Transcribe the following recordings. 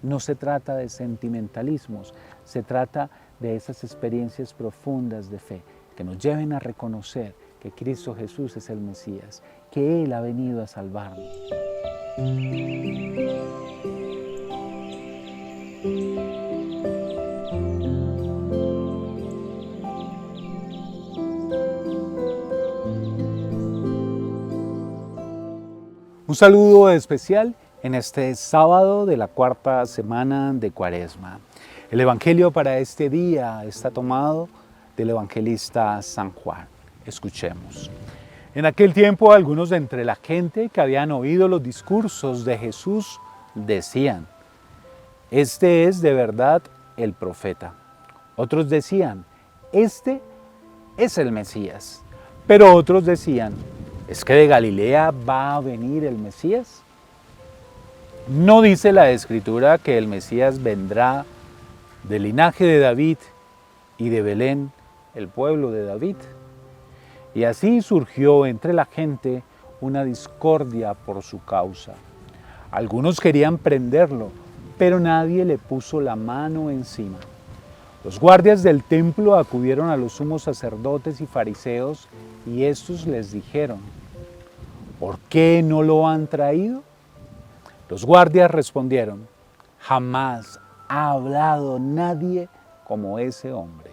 No se trata de sentimentalismos, se trata de esas experiencias profundas de fe que nos lleven a reconocer que Cristo Jesús es el Mesías, que Él ha venido a salvarnos. Un saludo especial en este sábado de la cuarta semana de Cuaresma. El Evangelio para este día está tomado del evangelista San Juan. Escuchemos. En aquel tiempo, algunos de entre la gente que habían oído los discursos de Jesús decían: este es de verdad el profeta. Otros decían: este es el Mesías. Pero otros decían: ¿es que de Galilea va a venir el Mesías? ¿No dice la Escritura que el Mesías vendrá del linaje de David y de Belén, el pueblo de David? Y así surgió entre la gente una discordia por su causa. Algunos querían prenderlo, pero nadie le puso la mano encima. Los guardias del templo acudieron a los sumos sacerdotes y fariseos y estos les dijeron: ¿por qué no lo han traído? Los guardias respondieron: jamás ha hablado nadie como ese hombre.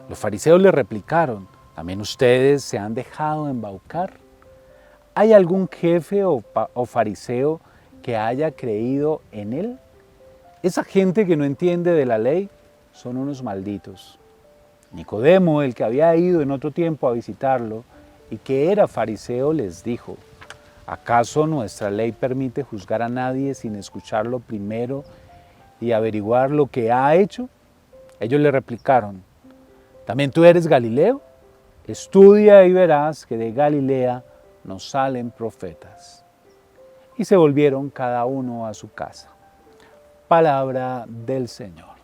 Los fariseos le replicaron: ¿también ustedes se han dejado embaucar? ¿Hay algún jefe o fariseo que haya creído en él? Esa gente que no entiende de la ley son unos malditos. Nicodemo, el que había ido en otro tiempo a visitarlo y que era fariseo, les dijo: ¿acaso nuestra ley permite juzgar a nadie sin escucharlo primero y averiguar lo que ha hecho? Ellos le replicaron: ¿también tú eres Galileo? Estudia y verás que de Galilea nos salen profetas. Y se volvieron cada uno a su casa. Palabra del Señor.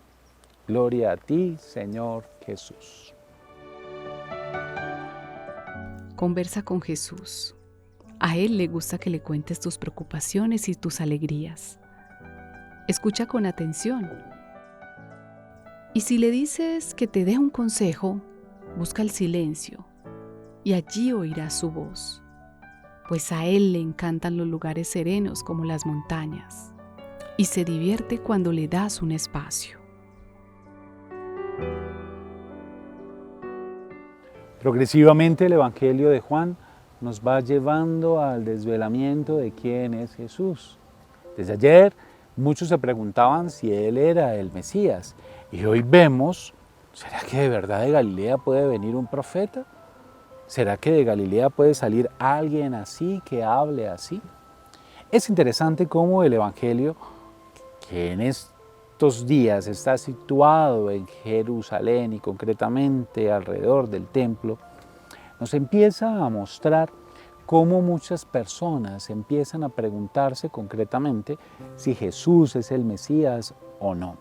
Gloria a ti, Señor Jesús. Conversa con Jesús. A Él le gusta que le cuentes tus preocupaciones y tus alegrías. Escucha con atención. Y si le dices que te dé un consejo, busca el silencio y allí oirás su voz, pues a Él le encantan los lugares serenos como las montañas y se divierte cuando le das un espacio. Progresivamente el Evangelio de Juan nos va llevando al desvelamiento de quién es Jesús. Desde ayer muchos se preguntaban si Él era el Mesías y hoy vemos, ¿será que de verdad de Galilea puede venir un profeta? ¿Será que de Galilea puede salir alguien así, que hable así? Es interesante cómo el Evangelio, que en estos días está situado en Jerusalén y concretamente alrededor del templo, nos empieza a mostrar cómo muchas personas empiezan a preguntarse concretamente si Jesús es el Mesías o no.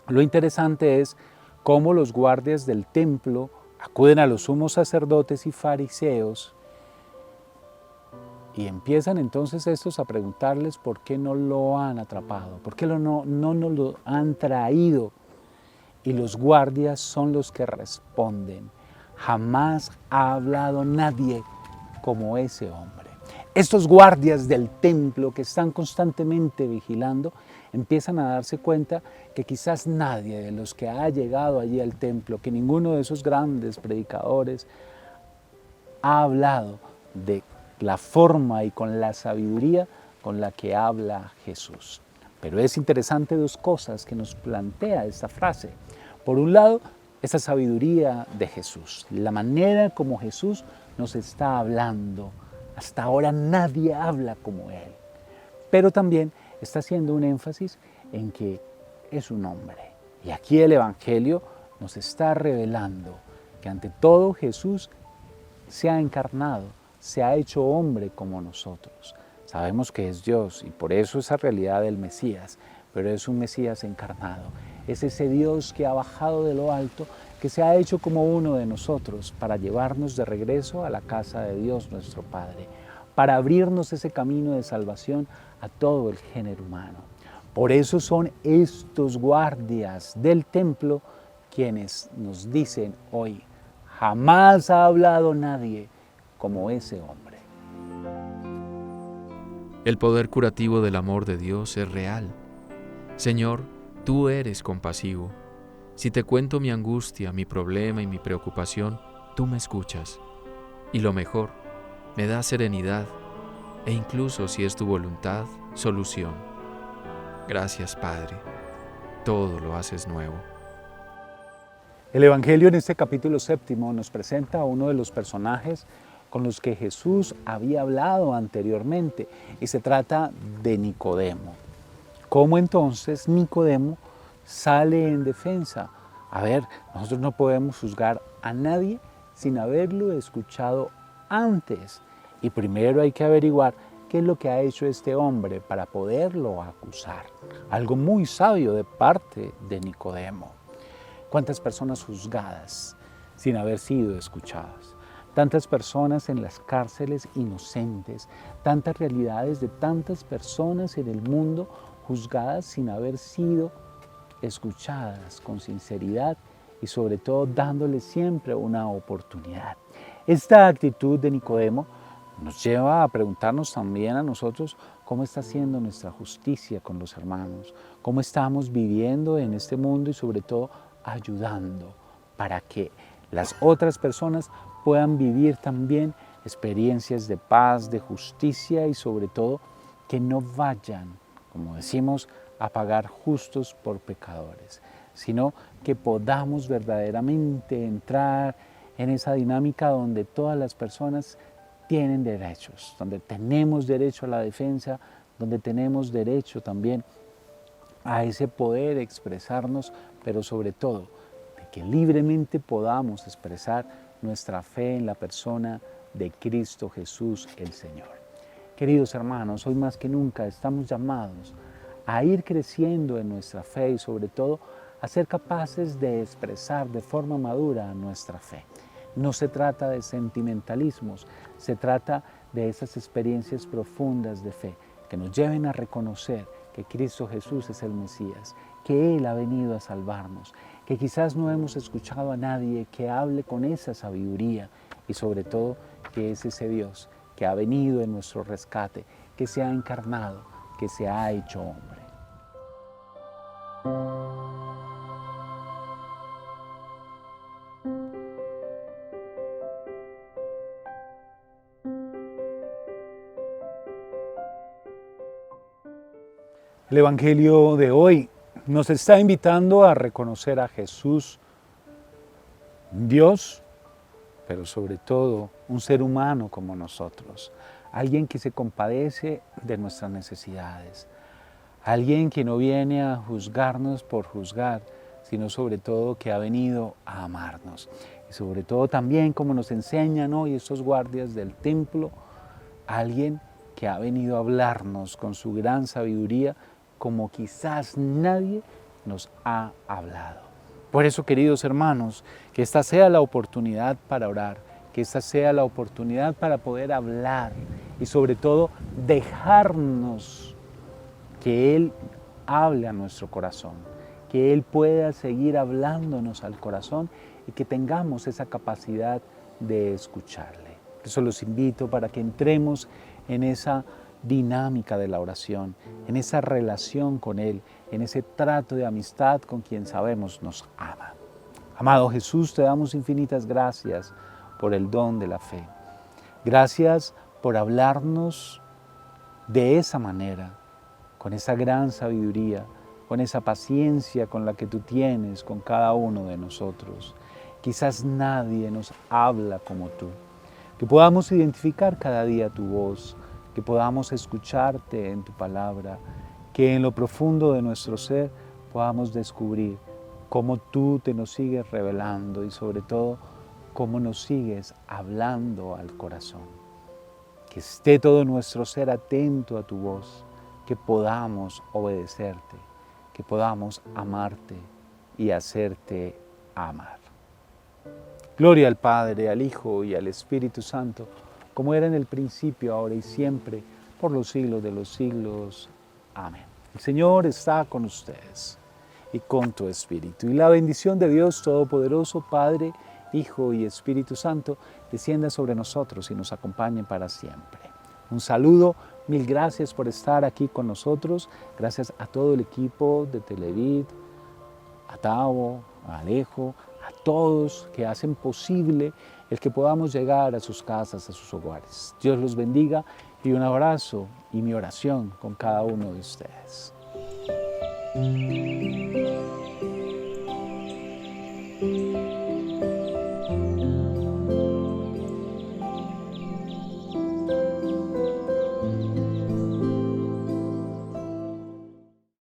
Lo interesante es cómo los guardias del templo acuden a los sumos sacerdotes y fariseos y empiezan entonces estos a preguntarles por qué no lo han atrapado, por qué no nos lo han traído. Y los guardias son los que responden: jamás ha hablado nadie como ese hombre. Estos guardias del templo que están constantemente vigilando empiezan a darse cuenta que quizás nadie de los que ha llegado allí al templo, que ninguno de esos grandes predicadores ha hablado de la forma y con la sabiduría con la que habla Jesús. Pero es interesante dos cosas que nos plantea esta frase. Por un lado, esa sabiduría de Jesús, la manera como Jesús nos está hablando. Hasta ahora nadie habla como Él. Pero también está haciendo un énfasis en que es un hombre. Y aquí el Evangelio nos está revelando que ante todo Jesús se ha encarnado, se ha hecho hombre como nosotros. Sabemos que es Dios y por eso esa realidad del Mesías, pero es un Mesías encarnado. Es ese Dios que ha bajado de lo alto, que se ha hecho como uno de nosotros para llevarnos de regreso a la casa de Dios nuestro Padre, para abrirnos ese camino de salvación a todo el género humano. Por eso son estos guardias del templo quienes nos dicen hoy, jamás ha hablado nadie como ese hombre. El poder curativo del amor de Dios es real. Señor, tú eres compasivo. Si te cuento mi angustia, mi problema y mi preocupación, tú me escuchas. Y lo mejor, me das serenidad e incluso, si es tu voluntad, solución. Gracias, Padre. Todo lo haces nuevo. El Evangelio en este capítulo 7 nos presenta a uno de los personajes con los que Jesús había hablado anteriormente y se trata de Nicodemo. ¿Cómo entonces Nicodemo sale en defensa? A ver, nosotros no podemos juzgar a nadie sin haberlo escuchado antes. Y primero hay que averiguar qué es lo que ha hecho este hombre para poderlo acusar. Algo muy sabio de parte de Nicodemo. ¿Cuántas personas juzgadas sin haber sido escuchadas? Tantas personas en las cárceles inocentes, tantas realidades de tantas personas en el mundo juzgadas sin haber sido escuchadas con sinceridad y sobre todo dándole siempre una oportunidad. Esta actitud de Nicodemo nos lleva a preguntarnos también a nosotros cómo está siendo nuestra justicia con los hermanos, cómo estamos viviendo en este mundo y sobre todo ayudando para que las otras personas puedan vivir también experiencias de paz, de justicia y sobre todo que no vayan, como decimos, a pagar justos por pecadores, sino que podamos verdaderamente entrar en esa dinámica donde todas las personas tienen derechos, donde tenemos derecho a la defensa, donde tenemos derecho también a ese poder expresarnos, pero sobre todo de que libremente podamos expresar nuestra fe en la persona de Cristo Jesús el Señor. Queridos hermanos, hoy más que nunca estamos llamados a ir creciendo en nuestra fe y sobre todo a ser capaces de expresar de forma madura nuestra fe. No se trata de sentimentalismos, se trata de esas experiencias profundas de fe que nos lleven a reconocer que Cristo Jesús es el Mesías, que Él ha venido a salvarnos, que quizás no hemos escuchado a nadie que hable con esa sabiduría y sobre todo que es ese Dios que ha venido en nuestro rescate, que se ha encarnado, que se ha hecho hombre. El Evangelio de hoy nos está invitando a reconocer a Jesús, Dios, pero sobre todo un ser humano como nosotros, alguien que se compadece de nuestras necesidades, alguien que no viene a juzgarnos por juzgar, sino sobre todo que ha venido a amarnos. Y sobre todo también, como nos enseñan hoy estos guardias del templo, alguien que ha venido a hablarnos con su gran sabiduría, como quizás nadie nos ha hablado. Por eso, queridos hermanos, que esta sea la oportunidad para orar, que esta sea la oportunidad para poder hablar y sobre todo dejarnos que Él hable a nuestro corazón, que Él pueda seguir hablándonos al corazón y que tengamos esa capacidad de escucharle. Por eso los invito para que entremos en esa dinámica de la oración, en esa relación con Él, en ese trato de amistad con quien sabemos nos ama. Amado Jesús, te damos infinitas gracias por el don de la fe. Gracias por hablarnos de esa manera, con esa gran sabiduría, con esa paciencia con la que tú tienes con cada uno de nosotros. Quizás nadie nos habla como tú. Que podamos identificar cada día tu voz, que podamos escucharte en tu palabra, que en lo profundo de nuestro ser podamos descubrir cómo tú te nos sigues revelando y sobre todo cómo nos sigues hablando al corazón. Que esté todo nuestro ser atento a tu voz, que podamos obedecerte, que podamos amarte y hacerte amar. Gloria al Padre, al Hijo y al Espíritu Santo, como era en el principio, ahora y siempre, por los siglos de los siglos. Amén. El Señor está con ustedes y con tu espíritu. Y la bendición de Dios Todopoderoso, Padre, Hijo y Espíritu Santo, descienda sobre nosotros y nos acompañe para siempre. Un saludo, mil gracias por estar aquí con nosotros. Gracias a todo el equipo de Televid, a Tavo, a Alejo, a todos que hacen posible el que podamos llegar a sus casas, a sus hogares. Dios los bendiga y un abrazo y mi oración con cada uno de ustedes.